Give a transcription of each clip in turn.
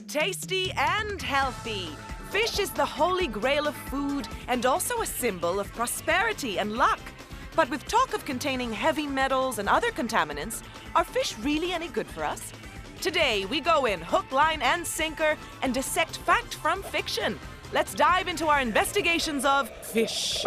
tasty and healthy. Fish is the holy grail of food and also a symbol of prosperity and luck. But with talk of containing heavy metals and other contaminants, are fish really any good for us? Today, we go in hook, line, and sinker and dissect fact from fiction. Let's dive into our investigations of fish.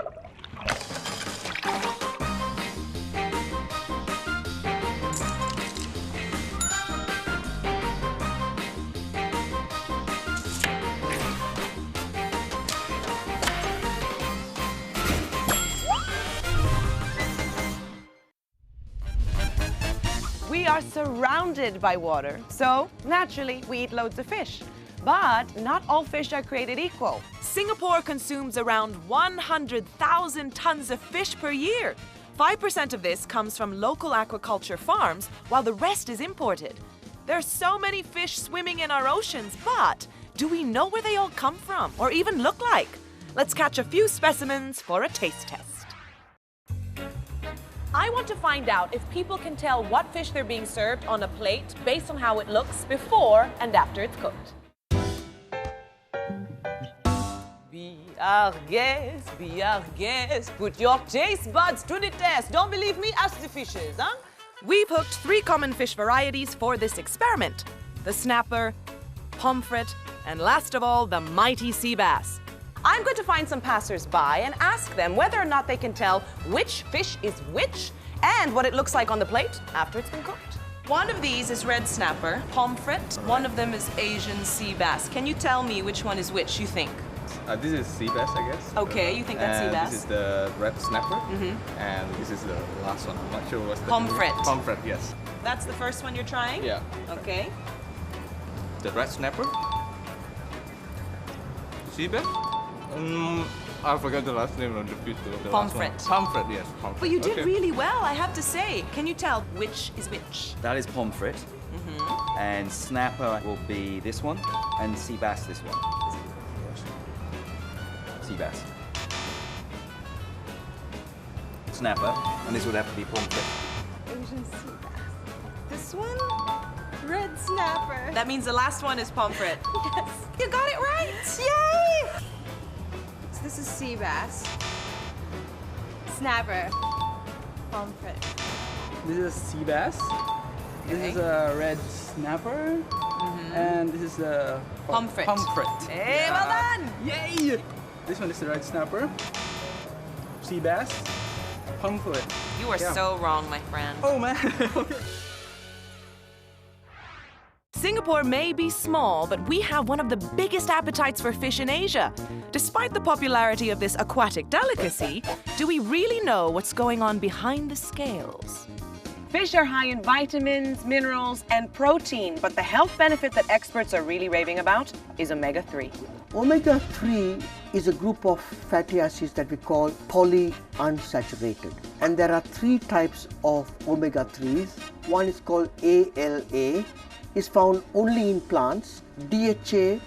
We are surrounded by water, so naturally we eat loads of fish. But not all fish are created equal. Singapore consumes around 100,000 tons of fish per year. 5% of this comes from local aquaculture farms, while the rest is imported. There are so many fish swimming in our oceans, but do we know where they all come from or even look like? Let's catch a few specimens for a taste test. I want to find out if people can tell what fish they're being served on a plate based on how it looks before and after it's cooked. Be our guest, put your taste buds to the test. Don't believe me? Ask the fishes, huh? We've hooked 3 common fish varieties for this experiment: the snapper, pomfret, and last of all, the mighty sea bass. I'm going to find some passers-by and ask them whether or not they can tell which fish is which and what it looks like on the plate after it's been cooked. One of these is red snapper, pomfret. One of them is Asian sea bass. Can you tell me which one is which, you think? This is sea bass, I guess. Okay, you think that's sea bass? This is the red snapper, and this is the last one. I'm not sure what's the Pomfret. Pomfret, yes. That's the first one you're trying? Yeah. Okay. The red snapper. Sea bass? I forgot the last name of the fish. Pomfret. Pomfret, yes. Pomfret. But you did really well, I have to say. Can you tell which is which? That is pomfret. And snapper will be this one, and sea bass this one. Sea bass. Snapper, and this would have to be pomfret. Asian sea bass. This one? Red snapper. That means the last one is pomfret. Yes. You got it right! Yay! So this is sea bass. Snapper. Pomfret. This is sea bass. This is a red snapper. And this is a Pomfret. Pomfret. Hey, well done! Yay! This one is the red snapper. Sea bass. Pomfret. You are so wrong, my friend. Oh man. Singapore may be small, but we have one of the biggest appetites for fish in Asia. Despite the popularity of this aquatic delicacy, do we really know what's going on behind the scales? Fish are high in vitamins, minerals, and protein, but the health benefit that experts are really raving about is omega-3. Omega-3 is a group of fatty acids that we call polyunsaturated. And there are 3 types of omega-3s. One is called ALA, is found only in plants. DHA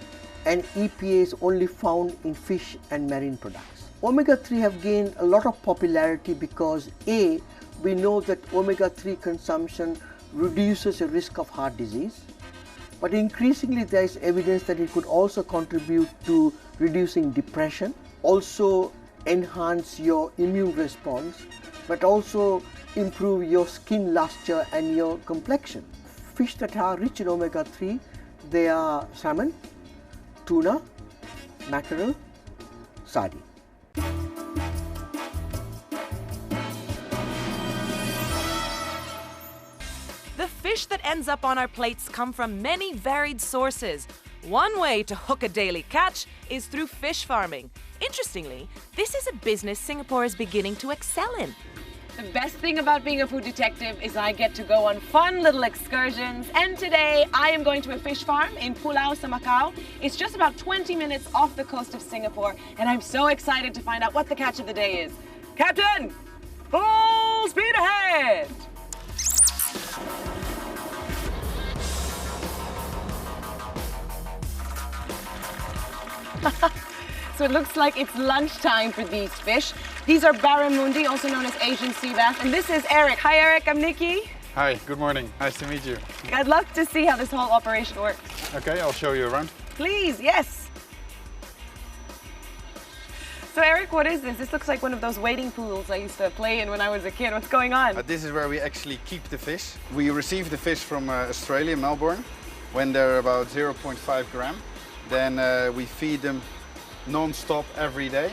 and EPA is only found in fish and marine products. Omega-3 have gained a lot of popularity because A, we know that omega-3 consumption reduces the risk of heart disease, but increasingly there is evidence that it could also contribute to reducing depression, also enhance your immune response, but also improve your skin luster and your complexion. Fish that are rich in omega-3, they are salmon, tuna, mackerel, sardine. The fish that ends up on our plates come from many varied sources. One way to hook a daily catch is through fish farming. Interestingly, this is a business Singapore is beginning to excel in. The best thing about being a food detective is I get to go on fun little excursions, and today I am going to a fish farm in Pulau Semakau. It's just about 20 minutes off the coast of Singapore, and I'm so excited to find out what the catch of the day is. Captain, full speed ahead! So it looks like it's lunchtime for these fish. These are barramundi, also known as Asian sea bass. And this is Eric. Hi, Eric. I'm Nikki. Hi, good morning. Nice to meet you. I'd love to see how this whole operation works. Okay, I'll show you around. Please, yes. So Eric, what is this? This looks like one of those wading pools I used to play in when I was a kid. What's going on? This is where we actually keep the fish. We receive the fish from Australia, Melbourne, when they're about 0.5 gram. Then we feed them non-stop every day.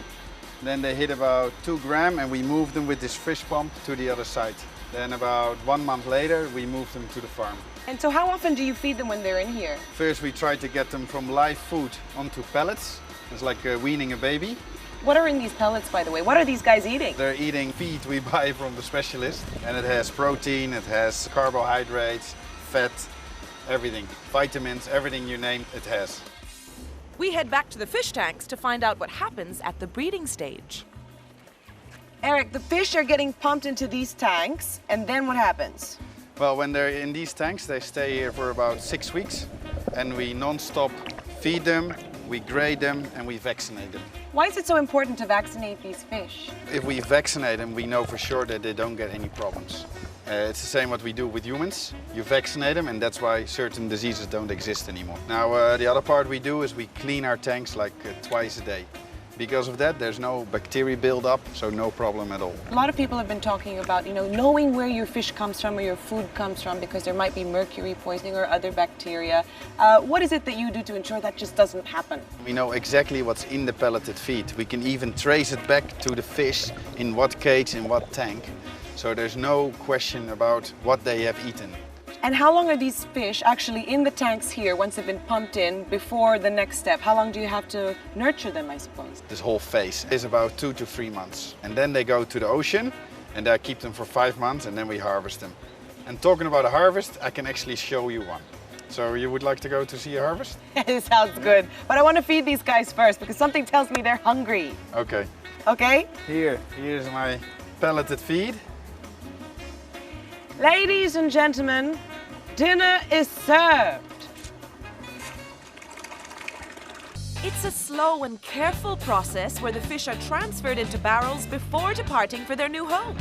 Then they hit about 2 gram and we move them with this fish pump to the other side. Then about 1 month later, we move them to the farm. And so how often do you feed them when they're in here? First, we try to get them from live food onto pellets. It's like weaning a baby. What are in these pellets, by the way? What are these guys eating? They're eating feed we buy from the specialist. And it has protein, it has carbohydrates, fat, everything. Vitamins, everything you name, it has. We head back to the fish tanks to find out what happens at the breeding stage. Eric, the fish are getting pumped into these tanks, and then what happens? Well, when they're in these tanks, they stay here for about 6 weeks. And we non-stop feed them, we grade them, and we vaccinate them. Why is it so important to vaccinate these fish? If we vaccinate them, we know for sure that they don't get any problems. It's the same what we do with humans. You vaccinate them, and that's why certain diseases don't exist anymore. Now, the other part we do is we clean our tanks like twice a day. Because of that, there's no bacteria build-up, so no problem at all. A lot of people have been talking about, knowing where your fish comes from or your food comes from because there might be mercury poisoning or other bacteria. What is it that you do to ensure that just doesn't happen? We know exactly what's in the pelleted feed. We can even trace it back to the fish, in what cage, in what tank. So there's no question about what they have eaten. And how long are these fish actually in the tanks here once they've been pumped in before the next step? How long do you have to nurture them, I suppose? This whole phase is about 2 to 3 months. And then they go to the ocean and I keep them for 5 months and then we harvest them. And talking about a harvest, I can actually show you one. So you would like to go to see a harvest? It sounds good. But I want to feed these guys first because something tells me they're hungry. Okay. Okay? Here's my pelleted feed. Ladies and gentlemen, dinner is served. It's a slow and careful process where the fish are transferred into barrels before departing for their new home.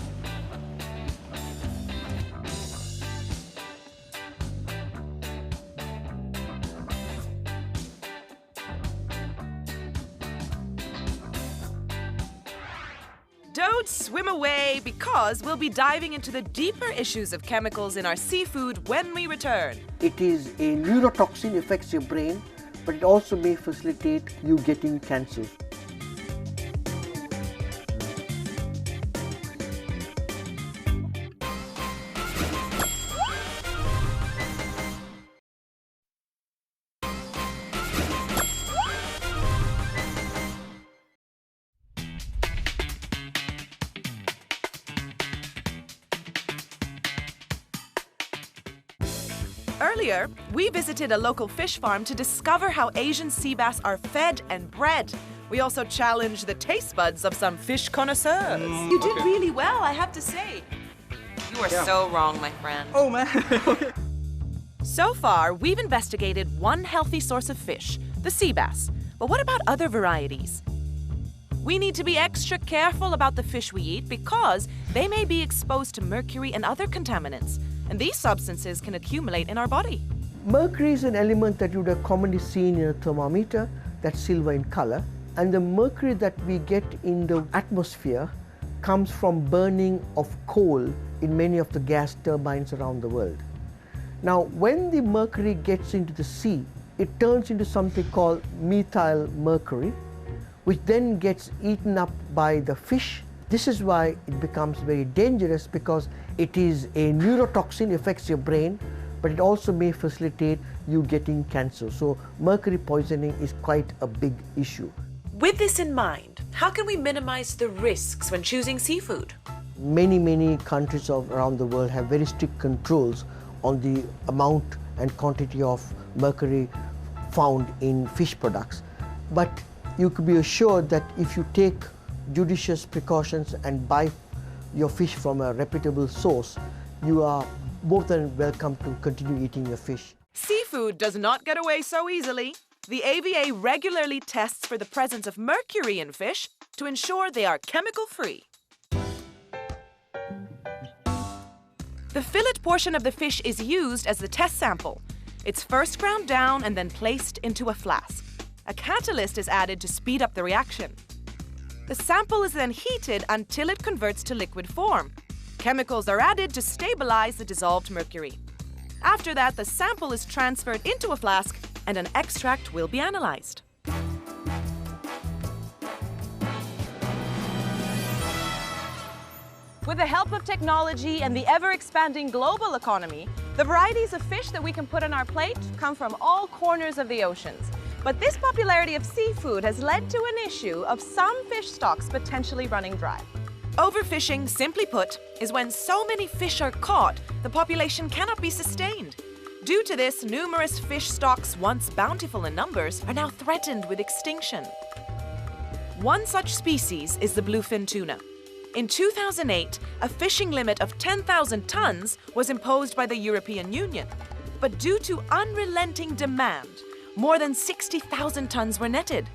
Don't swim away because we'll be diving into the deeper issues of chemicals in our seafood when we return. It is a neurotoxin, affects your brain, but it also may facilitate you getting cancer. Earlier, we visited a local fish farm to discover how Asian sea bass are fed and bred. We also challenged the taste buds of some fish connoisseurs. You did really well, I have to say. You are so wrong, my friend. Oh man. So far, we've investigated one healthy source of fish, the sea bass. But what about other varieties? We need to be extra careful about the fish we eat because they may be exposed to mercury and other contaminants. And these substances can accumulate in our body. Mercury is an element that you would have commonly seen in a thermometer that's silver in color. And the mercury that we get in the atmosphere comes from burning of coal in many of the gas turbines around the world. Now, when the mercury gets into the sea, it turns into something called methyl mercury, which then gets eaten up by the fish. This is why it becomes very dangerous because it is a neurotoxin, affects your brain, but it also may facilitate you getting cancer. So mercury poisoning is quite a big issue. With this in mind, how can we minimize the risks when choosing seafood? Many countries around the world have very strict controls on the amount and quantity of mercury found in fish products. But you could be assured that if you take judicious precautions and buy your fish from a reputable source, you are more than welcome to continue eating your fish. Seafood does not get away so easily. The AVA regularly tests for the presence of mercury in fish to ensure they are chemical-free. The fillet portion of the fish is used as the test sample. It's first ground down and then placed into a flask. A catalyst is added to speed up the reaction. The sample is then heated until it converts to liquid form. Chemicals are added to stabilize the dissolved mercury. After that, the sample is transferred into a flask and an extract will be analyzed. With the help of technology and the ever-expanding global economy, the varieties of fish that we can put on our plate come from all corners of the oceans. But this popularity of seafood has led to an issue of some fish stocks potentially running dry. Overfishing, simply put, is when so many fish are caught, the population cannot be sustained. Due to this, numerous fish stocks, once bountiful in numbers, are now threatened with extinction. One such species is the bluefin tuna. In 2008, a fishing limit of 10,000 tons was imposed by the European Union. But due to unrelenting demand, more than 60,000 tons were netted.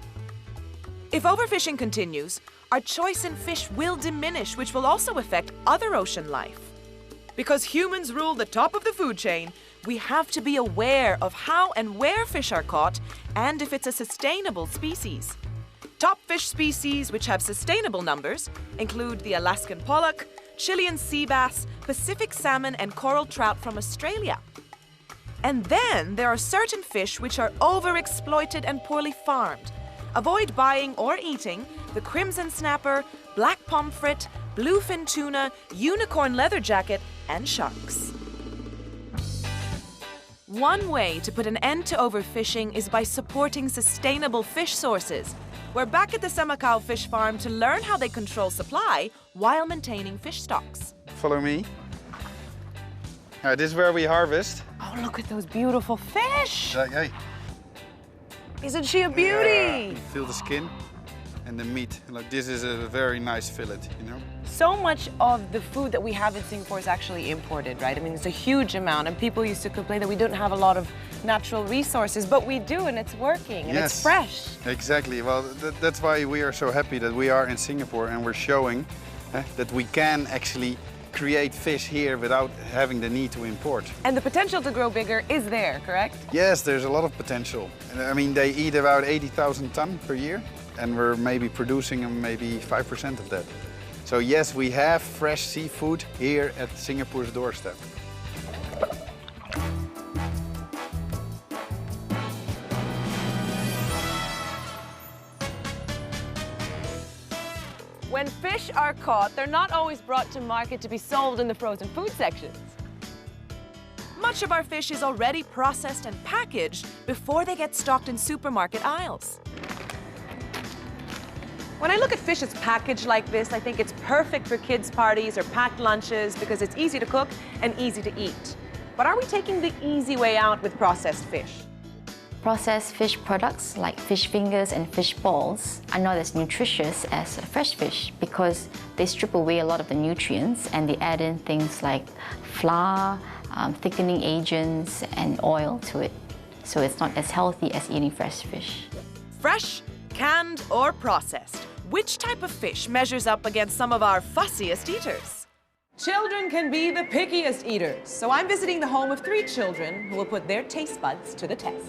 If overfishing continues, our choice in fish will diminish, which will also affect other ocean life. Because humans rule the top of the food chain, we have to be aware of how and where fish are caught and if it's a sustainable species. Top fish species which have sustainable numbers include the Alaskan pollock, Chilean sea bass, Pacific salmon, and coral trout from Australia. And then there are certain fish which are overexploited and poorly farmed. Avoid buying or eating the crimson snapper, black pomfret, bluefin tuna, unicorn leatherjacket, and sharks. One way to put an end to overfishing is by supporting sustainable fish sources. We're back at the Samacao Fish Farm to learn how they control supply while maintaining fish stocks. Follow me. This is where we harvest. Oh, look at those beautiful fish! Hey. Isn't she a beauty? Yeah. Feel the skin and the meat. Like, this is a very nice fillet, you know? So much of the food that we have in Singapore is actually imported, right? I mean, it's a huge amount, and people used to complain that we don't have a lot of natural resources, but we do, and it's working, and it's fresh. Exactly. Well, that's why we are so happy that we are in Singapore and we're showing that we can actually create fish here without having the need to import. And the potential to grow bigger is there, correct? Yes, there's a lot of potential. I mean, they eat about 80,000 tons per year, and we're maybe producing maybe 5% of that. So yes, we have fresh seafood here at Singapore's doorstep. When fish are caught, they're not always brought to market to be sold in the frozen food sections. Much of our fish is already processed and packaged before they get stocked in supermarket aisles. When I look at fish that's packaged like this, I think it's perfect for kids' parties or packed lunches because it's easy to cook and easy to eat. But are we taking the easy way out with processed fish? Processed fish products like fish fingers and fish balls are not as nutritious as fresh fish because they strip away a lot of the nutrients and they add in things like flour, thickening agents, and oil to it. So it's not as healthy as eating fresh fish. Fresh, canned, or processed, which type of fish measures up against some of our fussiest eaters? Children can be the pickiest eaters, so I'm visiting the home of 3 children who will put their taste buds to the test.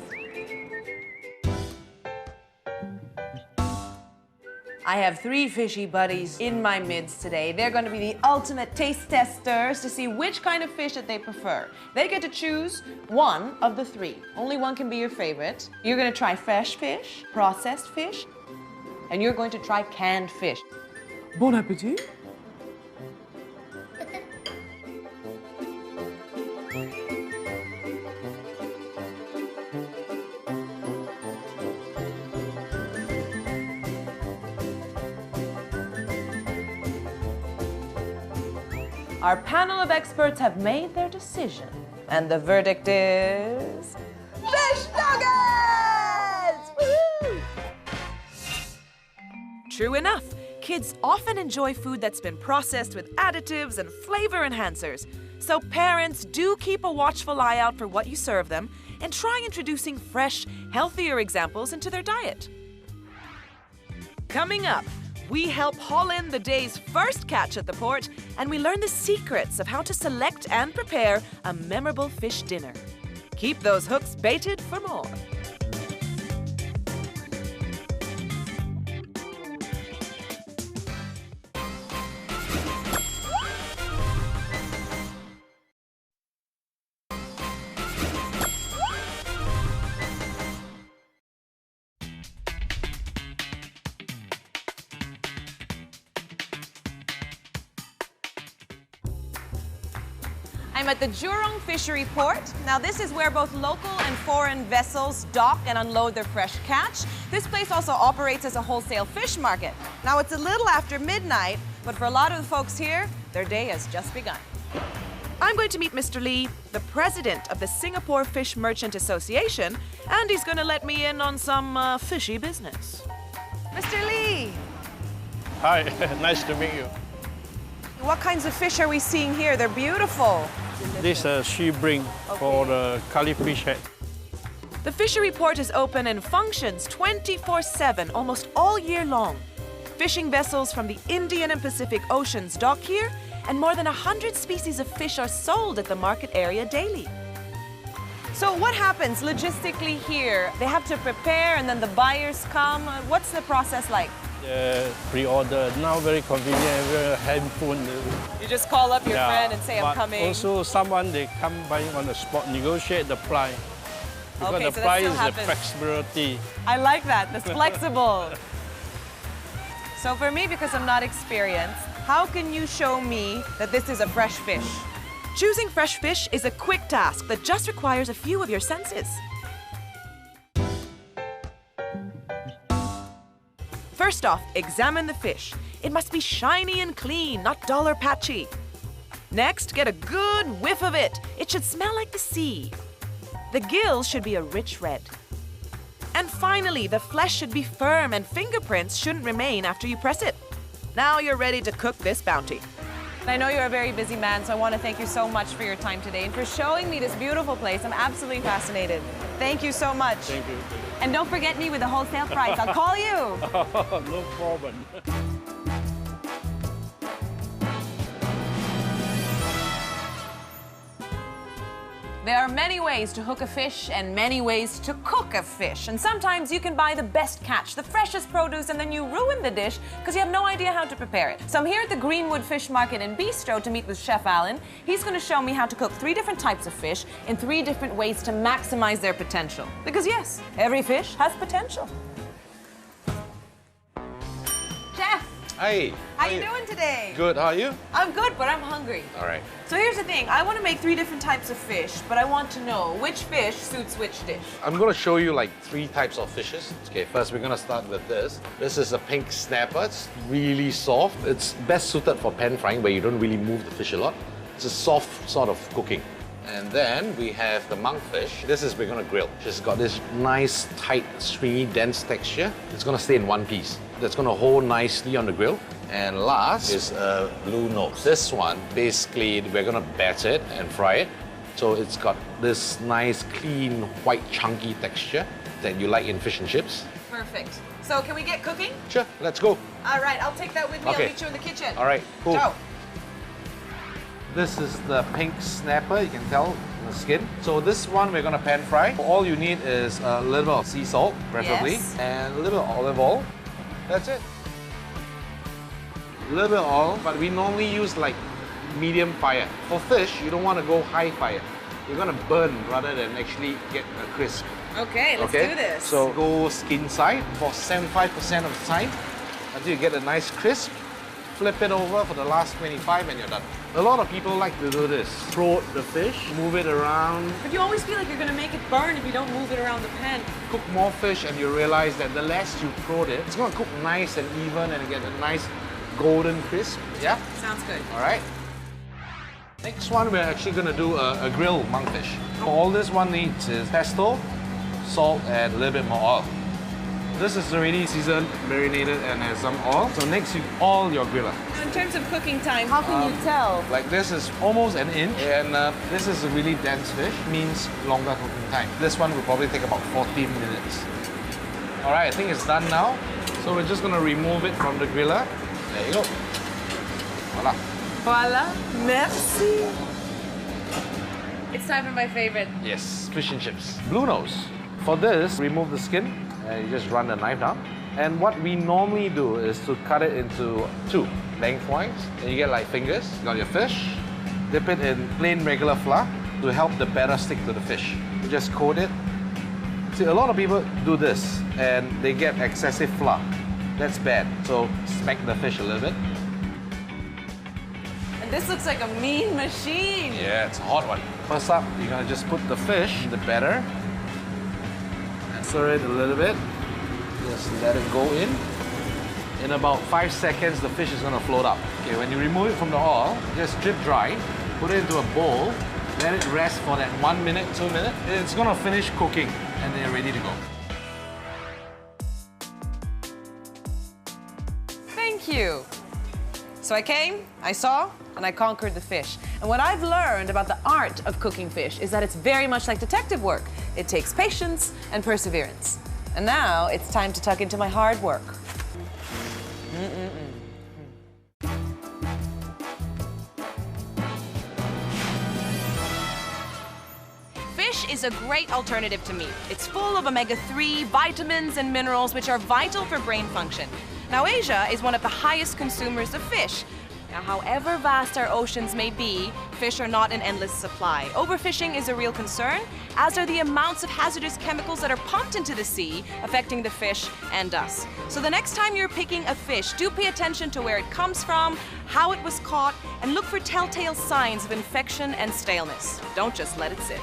I have 3 fishy buddies in my midst today. They're going to be the ultimate taste testers to see which kind of fish that they prefer. They get to choose one of the 3. Only one can be your favorite. You're going to try fresh fish, processed fish, and you're going to try canned fish. Bon appétit! Our panel of experts have made their decision, and the verdict is... Fish nuggets! Woohoo! True enough, kids often enjoy food that's been processed with additives and flavor enhancers. So parents, do keep a watchful eye out for what you serve them and try introducing fresh, healthier examples into their diet. Coming up, we help haul in the day's first catch at the port, and we learn the secrets of how to select and prepare a memorable fish dinner. Keep those hooks baited for more. I'm at the Jurong Fishery Port. Now this is where both local and foreign vessels dock and unload their fresh catch. This place also operates as a wholesale fish market. Now it's a little after midnight, but for a lot of the folks here, their day has just begun. I'm going to meet Mr. Lee, the president of the Singapore Fish Merchant Association, and he's going to let me in on some fishy business. Mr. Lee, Hi, nice to meet you. what kinds of fish are we seeing here? They're beautiful. This is she bring for the curly fish head. The fishery port is open and functions 24/7, almost all year long. Fishing vessels from the Indian and Pacific Oceans dock here, and more than 100 species of fish are sold at the market area daily. So what happens logistically here? They have to prepare and then the buyers come. What's the process like? Pre-order now very convenient, very helpful. You just call up your friend and say, I'm but coming. Also, someone they come buying on the spot, negotiate the price. Because Okay, the so that price still is happens. the flexibility. I like that, that's flexible. So for me, because I'm not experienced, how can you show me that this is a fresh fish? Choosing fresh fish is a quick task that just requires a few of your senses. First off, examine the fish. It must be shiny and clean, not dull or patchy. Next, get a good whiff of it. It should smell like the sea. The gills should be a rich red. And finally, the flesh should be firm and fingerprints shouldn't remain after you press it. Now you're ready to cook this bounty. I know you're a very busy man, so I want to thank you so much for your time today and for showing me this beautiful place. I'm absolutely fascinated. Thank you so much. Thank you. And don't forget me with the wholesale price. I'll call you. No problem. There are many ways to hook a fish and many ways to cook a fish. And sometimes you can buy the best catch, the freshest produce, and then you ruin the dish because you have no idea how to prepare it. So I'm here at the Greenwood Fish Market and Bistro to meet with Chef Alan. He's going to show me how to cook 3 different types of fish in 3 different ways to maximize their potential. Because yes, every fish has potential. Chef, Hi. how you doing today? Good, how are you? I'm good, but I'm hungry. All right. So here's the thing, I want to make 3 different types of fish, but I want to know which fish suits which dish. I'm going to show you like 3 types of fishes. Okay, first we're going to start with this. This is a pink snapper. It's really soft. It's best suited for pan frying where you don't really move the fish a lot. It's a soft sort of cooking. And then we have the monkfish. This is we're going to grill. It's got this nice, tight, stringy, dense texture. It's going to stay in one piece. That's going to hold nicely on the grill. And last is a blue nose. This one, basically, we're going to batter it and fry it. So it's got this nice, clean, white, chunky texture that you like in fish and chips. Perfect. So can we get cooking? Sure, let's go. All right, I'll take that with me. Okay. I'll meet you in the kitchen. All right, cool. Ciao. This is the pink snapper, you can tell the skin. So this one we're gonna pan fry. All you need is a little bit of sea salt, preferably, Yes. and a little bit of olive oil. That's it. A little bit of oil, but we normally use like medium fire. For fish, you don't want to go high fire. You're gonna burn rather than actually get a crisp. Okay, let's do this. So go skin side for 75% of the time until you get a nice crisp. Flip it over for the last 25 and you're done. A lot of people like to do this. Float the fish, move it around, But you always feel like you're going to make it burn if you don't move it around the pan. cook more fish and you realize that the less you float it, it's gonna cook nice and even and get a nice golden crisp. Yeah? Sounds good. All right. Next one, we're actually gonna do a grilled monkfish. All this one needs is pesto, salt, and a little bit more oil. This is already seasoned, marinated, and has some oil. So next, you all your griller. In terms of cooking time, how can you tell? Like this is almost an inch, and this is a really dense fish, means longer cooking time. This one will probably take about 14 minutes. All right, I think it's done now. So we're just gonna remove it from the griller. There you go. Voila. Voila. Merci. It's time for my favorite. Yes, fish and chips. Blue nose. For this, remove the skin and you just run the knife down. And what we normally do is to cut it into two lengthwise. And you get like fingers. You got your fish. Dip it in plain regular flour to help the batter stick to the fish. You just coat it. See, a lot of people do this and they get excessive flour. That's bad. So smack the fish a little bit. And this looks like a mean machine. Yeah, it's a hot one. First up, you're gonna just put the fish in the batter. And stir it a little bit. Just let it go in. In about 5 seconds, the fish is gonna float up. Okay, when you remove it from the oil, just drip dry, put it into a bowl, let it rest for that 1 minute, 2 minutes. It's gonna finish cooking and they're ready to go. Thank you. So I came, I saw, and I conquered the fish. And what I've learned about the art of cooking fish is that it's very much like detective work. It takes patience and perseverance. And now it's time to tuck into my hard work. Fish is a great alternative to meat. It's full of omega-3, vitamins, and minerals which are vital for brain function. Now, Asia is one of the highest consumers of fish. Now, however vast our oceans may be, fish are not in endless supply. Overfishing is a real concern, as are the amounts of hazardous chemicals that are pumped into the sea, affecting the fish and us. So the next time you're picking a fish, do pay attention to where it comes from, how it was caught, and look for telltale signs of infection and staleness. Don't just let it sit.